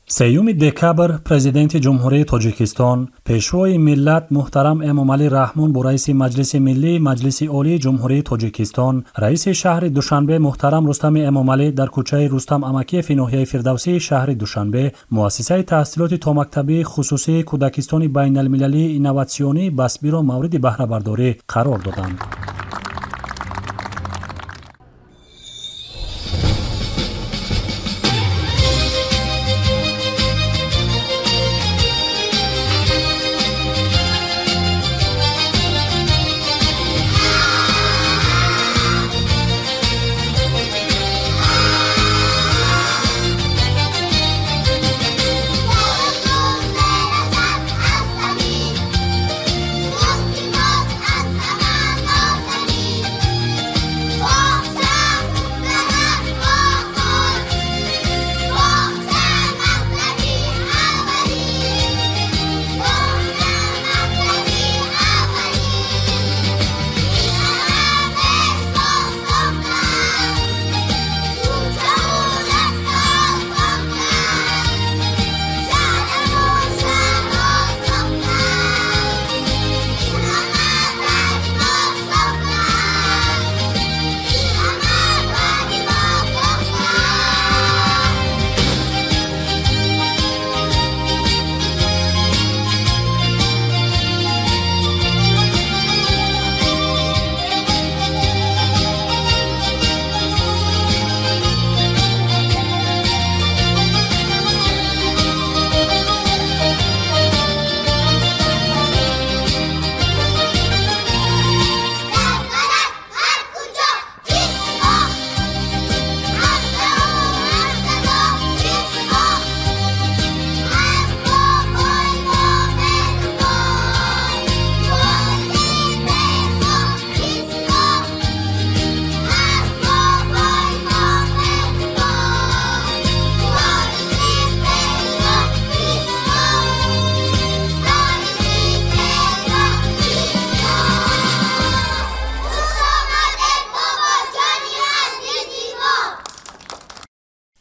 سیوم دکبر پرزیدنت جمهوری تاجیکستان پیشوای ملت محترم امامعلی رحمان با رئیس مجلس ملی مجلس عالی جمهوری تاجیکستان رئیس شهر دوشنبه محترم رستم امامعلی در کوچه رستم امکی ناحیه فردوسی شهر دوشنبه مؤسسه تحصیلات تا مکتبی خصوصی کودکستان بین المللی اینواسیونی بسبی را مورد بهره برداری قرار دادند.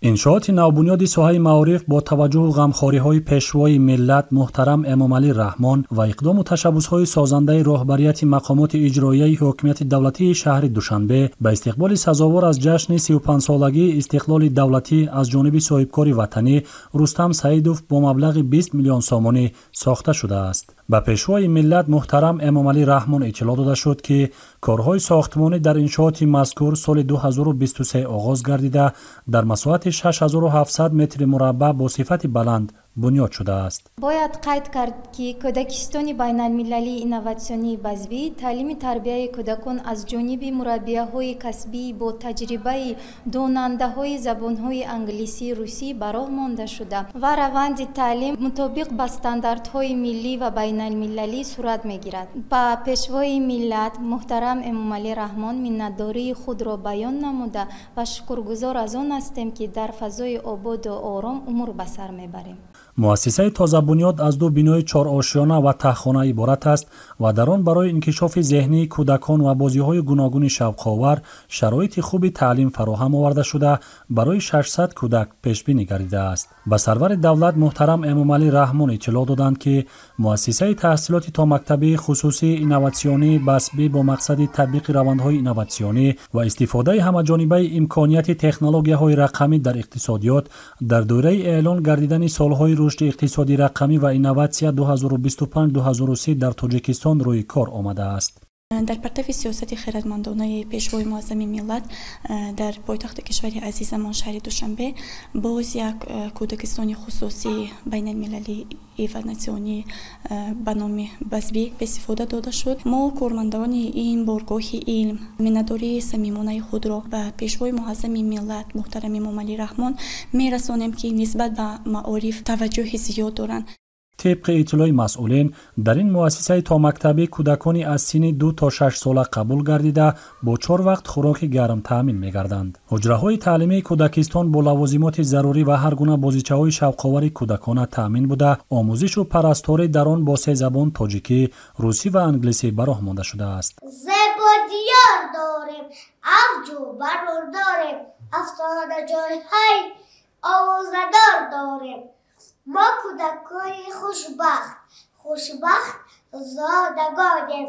انشاءات نوبنیاد ساحه معارف با توجه و غمخواری‌های پیشوای ملت محترم امامعلی رحمان و اقدام و تشبث‌های سازنده رهبریت مقامات اجرایی حکومت دولتی شهر دوشنبه به استقبال سزاوار از جشن 35 سالگی استقلال دولتی از جانب صاحبکار وطنی رستم سعیدوف با مبلغ 20 میلیون سامانی ساخته شده است. به پیشوای ملت محترم امامعلی رحمان اطلاع داده شد که کارهای ساختمانی در انشاءات مذکور سال 2023 آغاز گردیده در مساحت 6700 متر مربع با صفت بلند بنیاد شده است. باید قید کرد که کودکستان بین المللی اینواسیونی بزبی تعلیم تربیت کودکان از جانب مربیه‌های کسبی با تجربه داننده‌های زبان‌های انگلیسی روسی براه مانده شده و روند تعلیم مطابق با استانداردهای ملی و بین المللی صورت می‌گیرد. با پیشوای ملت محترم امامعلی رحمان منتداری خود را بیان نموده و شکرگزار از آن هستیم که در فضای آباد و آرام امور به سر میبریم. مؤسسه تازه بنیاد از دو بینای 4 آشیانه و تهخانه عبارت است و در آن برای انکشاف ذهنی کودکان و بازی‌های گوناگون شوق‌آور شرایط خوب تعلیم فراهم آورده شده برای 600 کودک پیش‌بینی گردیده است. به سرور دولت محترم امامعلی رحمان اطلاع دادند که مؤسسه تحصیلات تا مکتبی خصوصی اینواسیونی بسبی با مقصد تطبیق روندهای اینواسیونی و استفاده همه‌جانبه امکانیت تکنولوژی‌های رقمی در اقتصادیات در دوره اعلان گردیدن سالهای رشد اقتصادی رقمی و اینواسیا 2025-2030 در تاجیکستان روی کار آمده است. در پرتو سیاست خردمندانه پیشوای معظم ملت در پایتخت کشور عزیزمان شهر دوشنبه باز یک کودکستان خصوصی بین المللی اینواسیونی به نام بزبی به استفاده داده شد. ما کارمندان این بارگاه علم منتداری صمیمانه خود را به پیشوای معظم ملت محترم امامعلی رحمان میرسانیم که نسبت به معارف توجه زیاد دارند. طبق اطلاع مسئولین در این مؤسسه تا مکتبی کودکانی از سن 2 تا 6 ساله قبول گردیده با 4 وقت خوراک گرم تامین می‌گردند. حجره‌های تعلیمی کودکستان با لوازمات ضروری و هر گونه بازیچه‌های شوق‌آور کودکان تامین بوده، آموزش و پرستاری در آن با 3 زبان تاجیکی، روسی و انگلیسی براه مانده شده است. زبادیار داریم، افجو برور داریم، افسانه جای های آوازدار داریم. ما کودکای خوشبخت زادگانیم.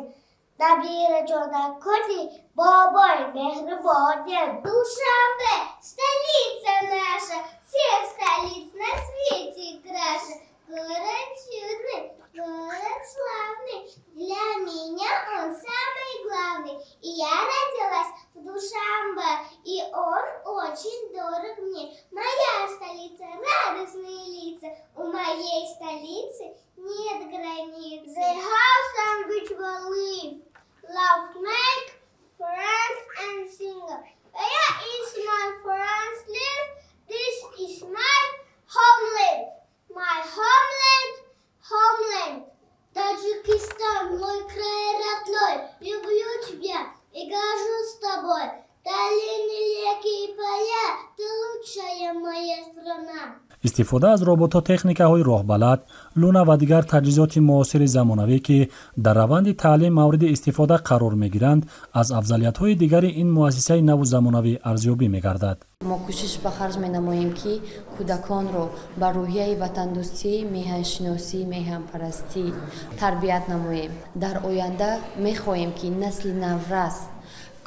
دبیر جانکانی بابای مهربانیم. Душанбе, столица наша, всех столиц на свете краше. Город чудный, город славный, для меня он самый главный. И я родилась в Душанбе, и он очень дорог мне. Моя столица, радостные лица, у моей столицы нет границ. The house on which we live, love make, friends and sing. Where is my friends live? This is my homeland. My homeland, homeland. Таджикистан, мой край родной, люблю тебя и горжусь тобой. Долины, реки и поля, ты лучшая моя страна. استفاده از روبوتوتکنیک‌های راهبلد، لونا و دیگر تجهیزات معاصر زمانوی که در روند تعلیم مورد استفاده قرار می‌گیرند، از افضلیت‌های دیگر این مؤسسه نو زمانوی ارزیابی می‌گردد. ما کوشش به خرج می‌نماییم که کودکان را بر روحیه وطن‌دوستی، میهن‌شناسی، میهن‌پرستی تربیت نماییم. در آینده می‌خواهیم که نسل نورس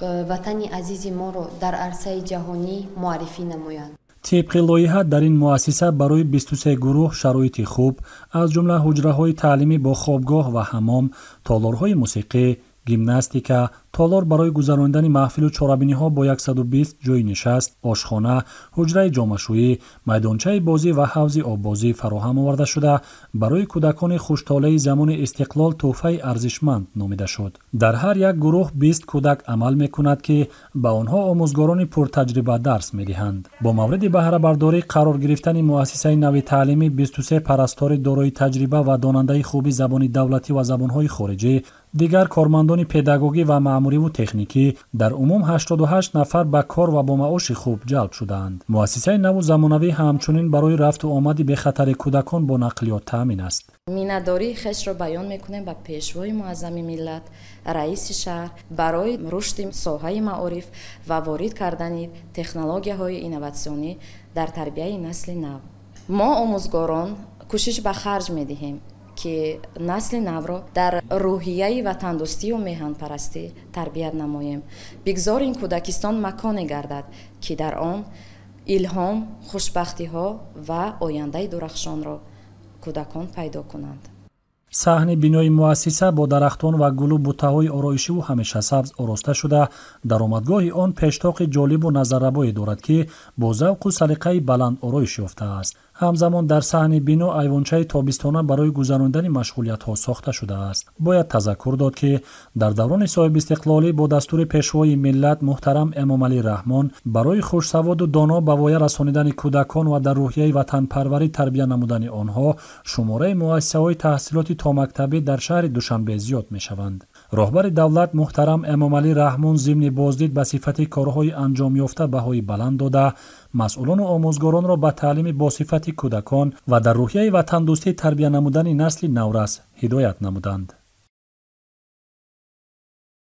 وطن عزیز ما را در عرصه جهانی معرفی نمایند. طبق لایحه در این مؤسسه برای 23 گروه شرایط خوب از جمله حجره‌های تعلیمی با خوابگاه و حمام، تالارهای موسیقی، گیمناستیکا، تالار برای گذراندن محفل و چارابینی‌ها با 120 جای نشست، آشخانه، حجره جامه‌شویی، میدانچه بازی و حوض آببازی فراهم آورده شده برای کودکان خوش‌طالع زمان استقلال تحفه ارزشمند نامیده شد. در هر یک گروه 20 کودک عمل می‌کند که به آنها آموزگاران پرتجربه درس می‌دهند. با مورد بهره برداری قرار گرفتن مؤسسه نو تعلیمی 23 پرستار دارای تجربه و داننده خوب زبان دولتی و زبان‌های خارجی، دیگر کارمندان پداگوژی و مأموری و تکنیکی در عموم 88 نفر به کار و با معاش خوب جلب شدند. مؤسسه نو زمانوی همچنین برای رفت و آمد به خطر کودکان با نقلیات تامین است. مینه‌داری خش را بیان می‌کنیم به پیشوای معظم ملت رئیس شهر برای رشد ساحه معارف و وارد کردن تکنولوژی‌های اینوواسیونی در تربیت نسل نو. ما آموزگاران کوشش به خرج می‌دهیم که نسل نو را در روحیه وطن‌دوستی و میهن‌پرستی تربیت نماییم. بگذاریم کودکستان مکانی گردد که در آن الهام، خوشبختی‌ها و آینده درخشان را کودکان پیدا کنند. صحن بینای مؤسسه با درختان و گل و بوته‌های آرایشی و همیشه سبز آراسته شده، درآمدگاه آن پشتاق جالب و نظربایی دارد که با ذوق و سلیقه بلند آرایش یافته است. همزمان در صحن بینو ایوانچه تابستانه برای گذراندن مشغولیت‌ها ساخته شده است. باید تذکر داد که در دوران صاحب استقلالی با دستور پیشوای ملت محترم امام علی رحمان برای خوش‌سواد و دانا به وای رسانیدن کودکان و در روحیه وطن پروری تربیت نمودن آنها، شماره مؤسسه‌های تحصیلاتی تا مکتبی در شهر دوشنبه زیاد می‌شوند. راهبر دولت محترم امام علی رحمان ضمن بازدید به صفت کارهای انجام یافته بهای بلند داده، مسئولان و آموزگاران را به تعلیم با صفت کودکان و در روحیه وطن دوستی تربیت نمودن نسل نورس هدایت نمودند.